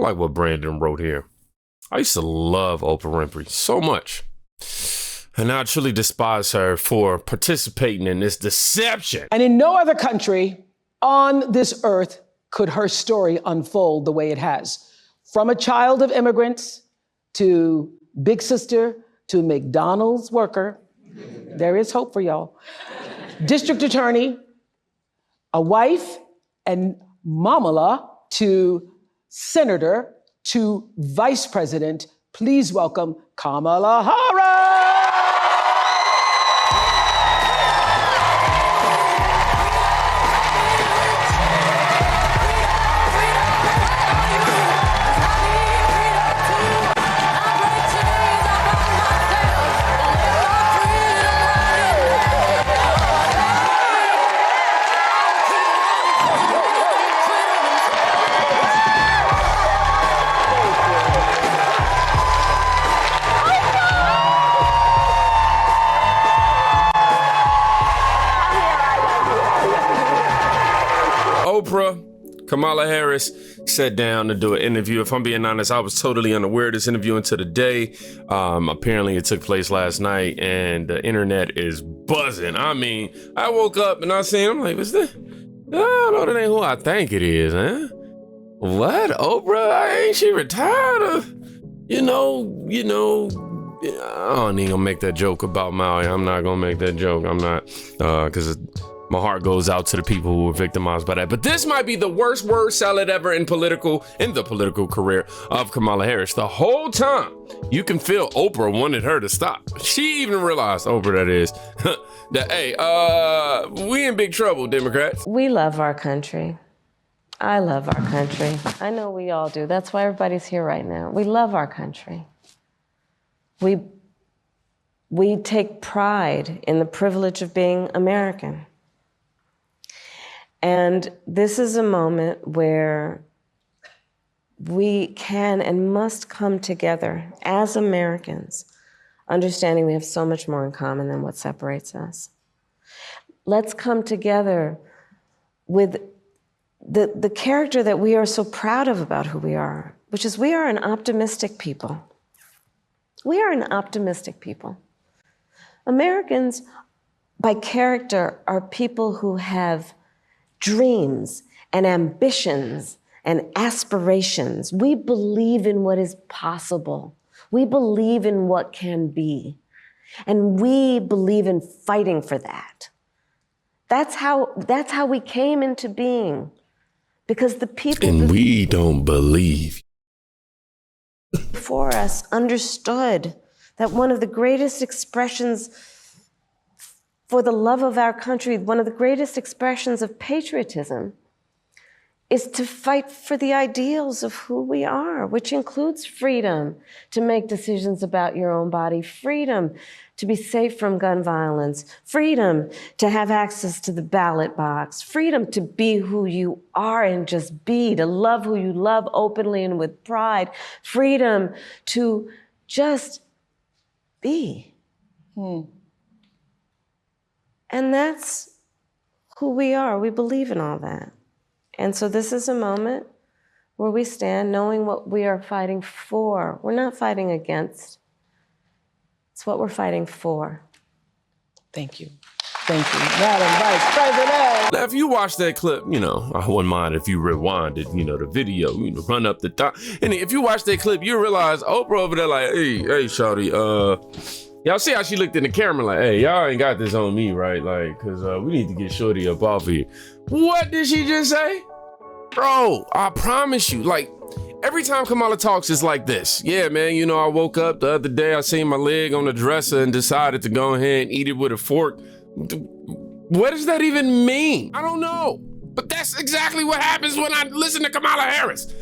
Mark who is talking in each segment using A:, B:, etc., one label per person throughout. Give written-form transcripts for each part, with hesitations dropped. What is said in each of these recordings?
A: I like what Brandon wrote here. I used to love Oprah Winfrey so much. And I truly despise her for participating in this deception.
B: And in no other country on this earth could her story unfold the way it has. From a child of immigrants to big sister to McDonald's worker, there is hope for y'all. District attorney, a wife, and mamala to senator to vice president. Please welcome Kamala Harris.
A: Oprah, Kamala Harris sat down to do an interview. If I'm being honest, I was totally unaware of this interview until today. Apparently it took place last night and the internet is buzzing. I mean, I woke up and I seen, I'm like, what's that? Oh, no, that ain't who I think it is, huh? What? Oprah? Ain't she retired? I don't even gonna make that joke about Maui. I'm not gonna make that joke. I'm not, because my heart goes out to the people who were victimized by that. But this might be the worst word salad ever in the political career of Kamala Harris. The whole time, you can feel Oprah wanted her to stop. She even realized, Oprah that is, that, hey, we in big trouble, Democrats.
C: We love our country. I love our country. I know we all do. That's why everybody's here right now. We love our country. We take pride in the privilege of being American. And this is a moment where we can and must come together as Americans, understanding we have so much more in common than what separates us. Let's come together with the character that we are so proud of about who we are, which is we are an optimistic people. We are an optimistic people. Americans, by character, are people who have dreams and ambitions and aspirations. We believe in what is possible. We believe in what can be. And we believe in fighting for that. That's how we came into being. Because the people
A: and we don't believe
C: before us understood that one of the greatest expressions for the love of our country, one of the greatest expressions of patriotism is to fight for the ideals of who we are, which includes freedom to make decisions about your own body, freedom to be safe from gun violence, freedom to have access to the ballot box, freedom to be who you are and just be, to love who you love openly and with pride, freedom to just be. And that's who we are. We believe in all that. And so this is a moment where we stand knowing what we are fighting for. We're not fighting against. It's what we're fighting for.
B: Thank you. Thank you, Madam Vice President.
A: Now, if you watch that clip, I wouldn't mind if you rewind it, the video, run up the top. And if you watch that clip, you realize Oprah over there like, hey, shawty, y'all see how she looked in the camera like, hey, y'all ain't got this on me, right? Like, cause we need to get shorty up off here. What did she just say? Bro, I promise you, like, every time Kamala talks, it's like this. Yeah, man, I woke up the other day, I seen my leg on the dresser and decided to go ahead and eat it with a fork. What does that even mean? I don't know. But that's exactly what happens when I listen to Kamala Harris.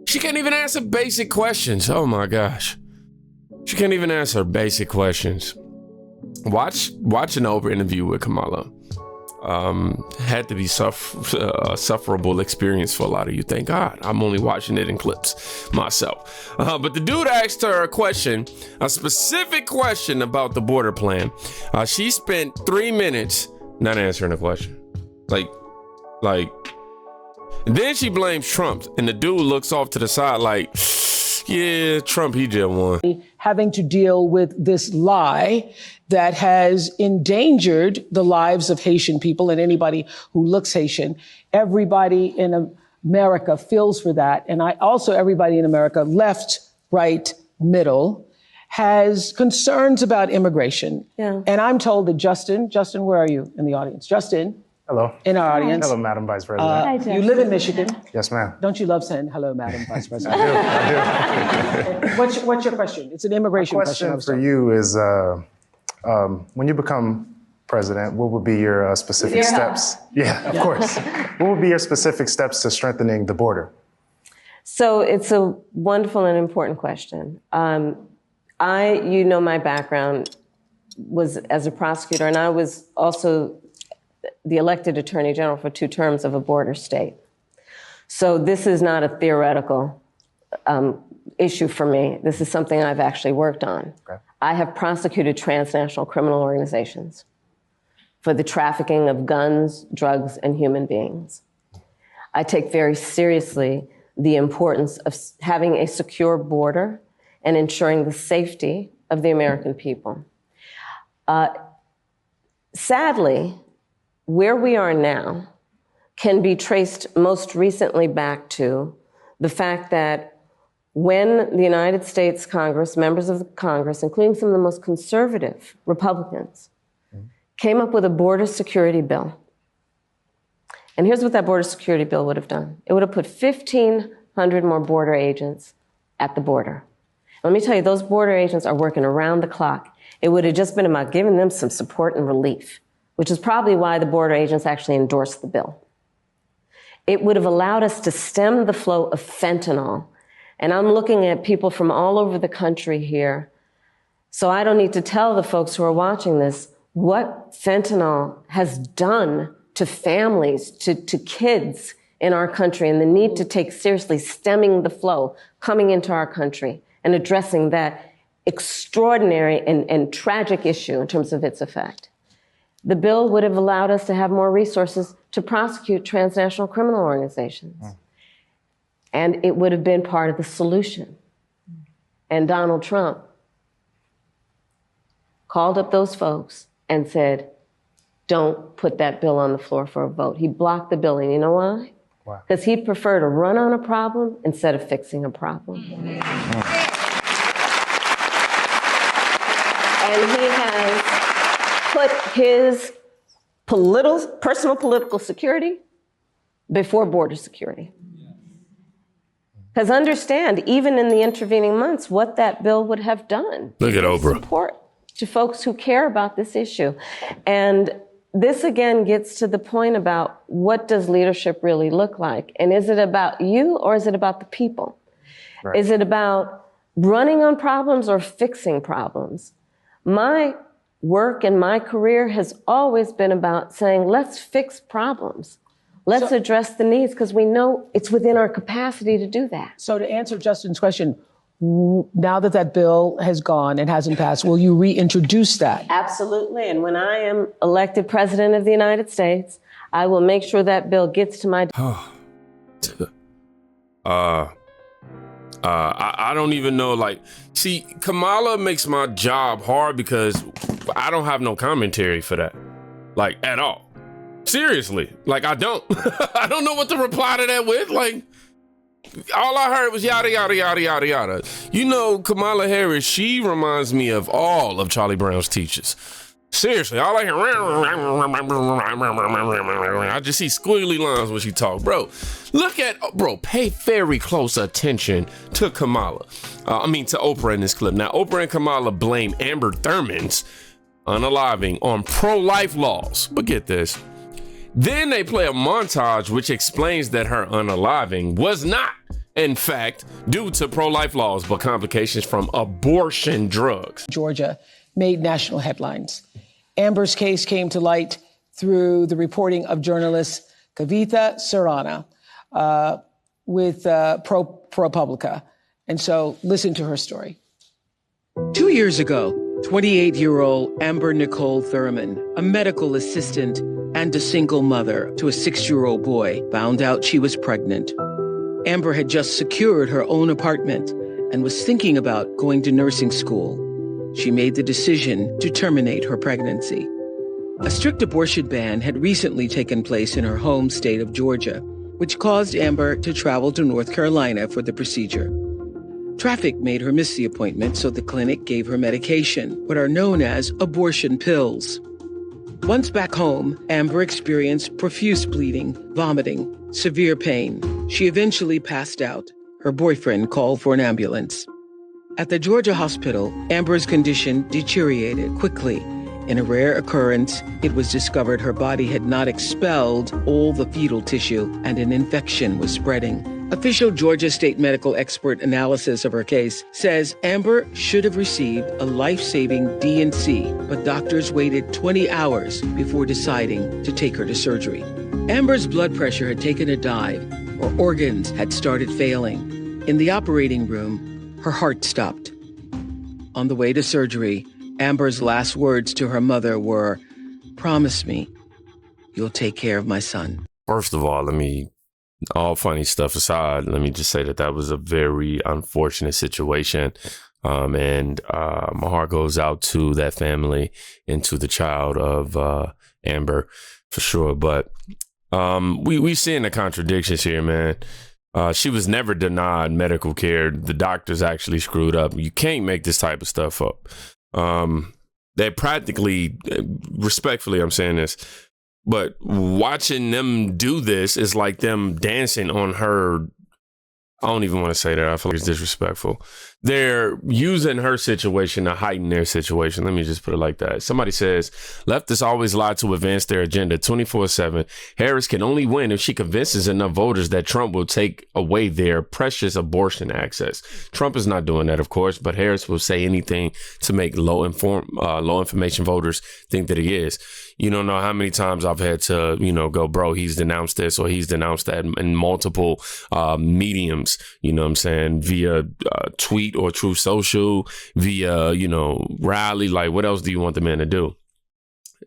A: She can't even answer basic questions. Oh my gosh. She can't even answer basic questions. Watch an Oprah interview with Kamala. Had to be a sufferable experience for a lot of you. Thank God. I'm only watching it in clips myself. But the dude asked her a specific question about the border plan. She spent 3 minutes not answering the question. Like, And then she blames Trump, and the dude looks off to the side like, yeah, Trump, he just won.
B: Having to deal with this lie that has endangered the lives of Haitian people and anybody who looks Haitian. Everybody in America feels for that. And everybody in America, left, right, middle, has concerns about immigration.
C: Yeah.
B: And I'm told that Justin, where are you in the audience? Justin.
D: Hello.
B: In our audience.
D: Hello, Madam Vice President.
B: You live in Michigan.
D: Yes, ma'am.
B: Don't you love saying hello, Madam Vice President?
D: I do.
B: What's your question? It's an immigration question.
D: My question for you is, when you become president, what would be your specific steps? Yeah, of course. What would be your specific steps to strengthening the border?
C: So it's a wonderful and important question. My background was as a prosecutor, and I was also the elected attorney general for 2 terms of a border state. So this is not a theoretical issue for me. This is something I've actually worked on. Okay. I have prosecuted transnational criminal organizations for the trafficking of guns, drugs, and human beings. I take very seriously the importance of having a secure border and ensuring the safety of the American people. Sadly, where we are now can be traced most recently back to the fact that when the United States Congress, members of the Congress, including some of the most conservative Republicans, came up with a border security bill. And here's what that border security bill would have done. It would have put 1,500 more border agents at the border. Let me tell you, those border agents are working around the clock. It would have just been about giving them some support and relief, which is probably why the border agents actually endorsed the bill. It would have allowed us to stem the flow of fentanyl. And I'm looking at people from all over the country here, so I don't need to tell the folks who are watching this what fentanyl has done to families, to kids in our country, and the need to take seriously stemming the flow coming into our country and addressing that extraordinary and tragic issue in terms of its effect. The bill would have allowed us to have more resources to prosecute transnational criminal organizations. And it would have been part of the solution. And Donald Trump called up those folks and said, don't put that bill on the floor for a vote. He blocked the bill, and you know why? Why? Because he'd prefer to run on a problem instead of fixing a problem. And he has put his personal political security before border security. Because understand, even in the intervening months, what that bill would have done.
A: Look at Oprah.
C: Support to folks who care about this issue. And this again gets to the point about what does leadership really look like? And is it about you or is it about the people? Right. Is it about running on problems or fixing problems? My work and my career has always been about saying, let's fix problems. Let's address the needs, because we know it's within our capacity to do that.
B: So to answer Justin's question, now that that bill has gone and hasn't passed, will you reintroduce that?
C: Absolutely. And when I am elected president of the United States, I will make sure that bill gets to my...
A: I don't even know, see, Kamala makes my job hard because I don't have no commentary for that, at all. Seriously, I don't. I don't know what to reply to that with. All I heard was yada, yada, yada, yada, yada. You know, Kamala Harris, she reminds me of all of Charlie Brown's teachers. Seriously, all I hear, I just see squiggly lines when she talk. Bro, pay very close attention to Kamala. To Oprah in this clip. Now, Oprah and Kamala blame Amber Thurman's unaliving on pro-life laws. But get this. Then they play a montage which explains that her unaliving was not, in fact, due to pro-life laws, but complications from abortion drugs.
B: Georgia made national headlines. Amber's case came to light through the reporting of journalist Kavitha Surana with ProPublica. And so listen to her story.
E: 2 years ago,
B: 28-year-old Amber Nicole Thurman, a medical assistant and a single mother to a 6-year-old boy, found out she was pregnant. Amber had just secured her own apartment and was thinking about going to nursing school. She made the decision to terminate her pregnancy. A strict abortion ban had recently taken place in her home state of Georgia, which caused Amber to travel to North Carolina for the procedure. Traffic made her miss the appointment, so the clinic gave her medication, what are known as abortion pills. Once back home, Amber experienced profuse bleeding, vomiting, severe pain. She eventually passed out. Her boyfriend called for an ambulance. At the Georgia hospital, Amber's condition deteriorated quickly. In a rare occurrence, it was discovered her body had not expelled all the fetal tissue and an infection was spreading. Official Georgia State medical expert analysis of her case says Amber should have received a life-saving D&C, but doctors waited 20 hours before deciding to take her to surgery. Amber's blood pressure had taken a dive. Her organs had started failing. In the operating room, her heart stopped. On the way to surgery, Amber's last words to her mother were, "Promise me you'll take care of my son."
A: First of all, all funny stuff aside, let me just say that was a very unfortunate situation. And my heart goes out to that family and to the child of Amber for sure. But we seeing the contradictions here, man. She was never denied medical care. The doctors actually screwed up. You can't make this type of stuff up. They practically, respectfully, I'm saying this, but watching them do this is like them dancing on her. I don't even want to say that. I feel like it's disrespectful. They're using her situation to heighten their situation. Let me just put it like that. Somebody says, leftists always lie to advance their agenda 24/7. Harris can only win if she convinces enough voters that Trump will take away their precious abortion access. Trump is not doing that, of course, but Harris will say anything to make low information voters think that he is. You don't know how many times I've had to, go, bro, he's denounced this or he's denounced that in multiple mediums, you know what I'm saying, via tweet or Truth Social, via, rally. Like, what else do you want the man to do?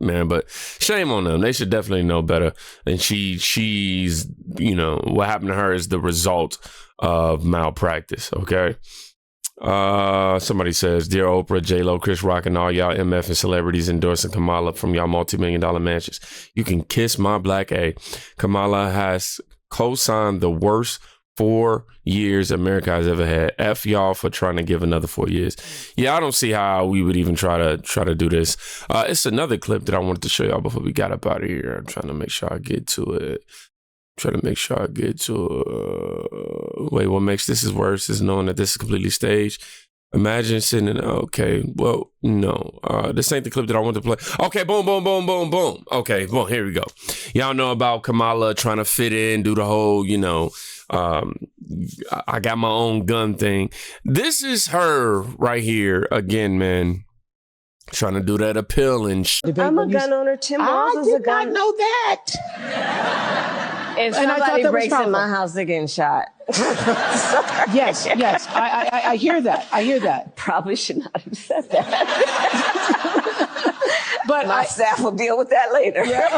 A: Man, but shame on them. They should definitely know better. And she's, what happened to her is the result of malpractice, okay? Somebody says, "Dear Oprah, J-Lo, Chris Rock, and all y'all MF and celebrities endorsing Kamala from y'all multi-million-dollar mansions. You can kiss my black A. Kamala has co-signed the worst 4 years America has ever had. F y'all for trying to give another 4 years." Yeah, I don't see how we would even try to do this. It's another clip that I wanted to show y'all before we got up out of here. I'm trying to make sure I get to it. Wait, what makes this is worse is knowing that this is completely staged. Imagine sitting in, okay, well, no. This ain't the clip that I want to play. Okay, boom, boom, boom, boom, boom. Okay, boom, here we go. Y'all know about Kamala trying to fit in, do the whole, I got my own gun thing. This is her right here again, man. Trying to do that appeal and
C: I'm a gun owner. Tim Walz is a gun.
B: I did not know that.
C: If somebody breaks in my house, they're getting shot.
B: Yes. I hear that.
C: Probably should not have said that.
B: But
C: my staff will deal with that later.
B: Yeah.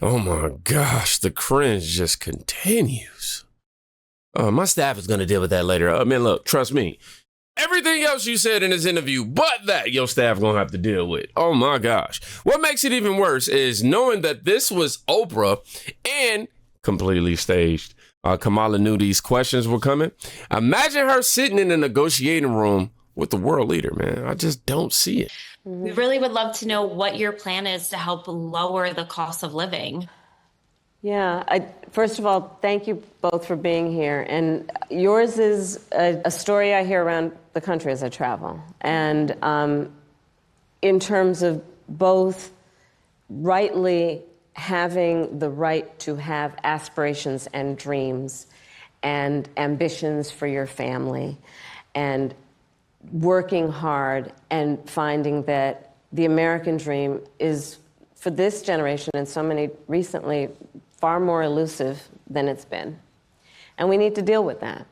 A: Oh my gosh, the cringe just continues. My staff is going to deal with that later. I mean, look, trust me. Everything else you said in this interview, but that your staff gonna have to deal with. Oh my gosh. What makes it even worse is knowing that this was Oprah and completely staged. Kamala knew these questions were coming. Imagine her sitting in a negotiating room with the world leader, man. I just don't see it.
E: We really would love to know what your plan is to help lower the cost of living.
C: Yeah, first of all, thank you both for being here. And yours is a story I hear around the country as I travel. And in terms of both rightly having the right to have aspirations and dreams and ambitions for your family and working hard and finding that the American dream is, for this generation and so many recently, far more elusive than it's been. And we need to deal with that.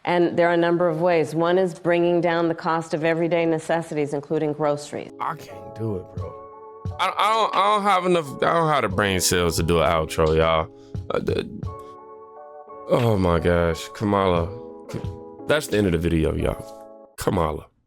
C: And there are a number of ways. One is bringing down the cost of everyday necessities, including groceries.
A: I can't do it, bro. I don't have enough. I don't have the brain cells to do an outro, y'all. Oh my gosh, Kamala. That's the end of the video, y'all. Kamala.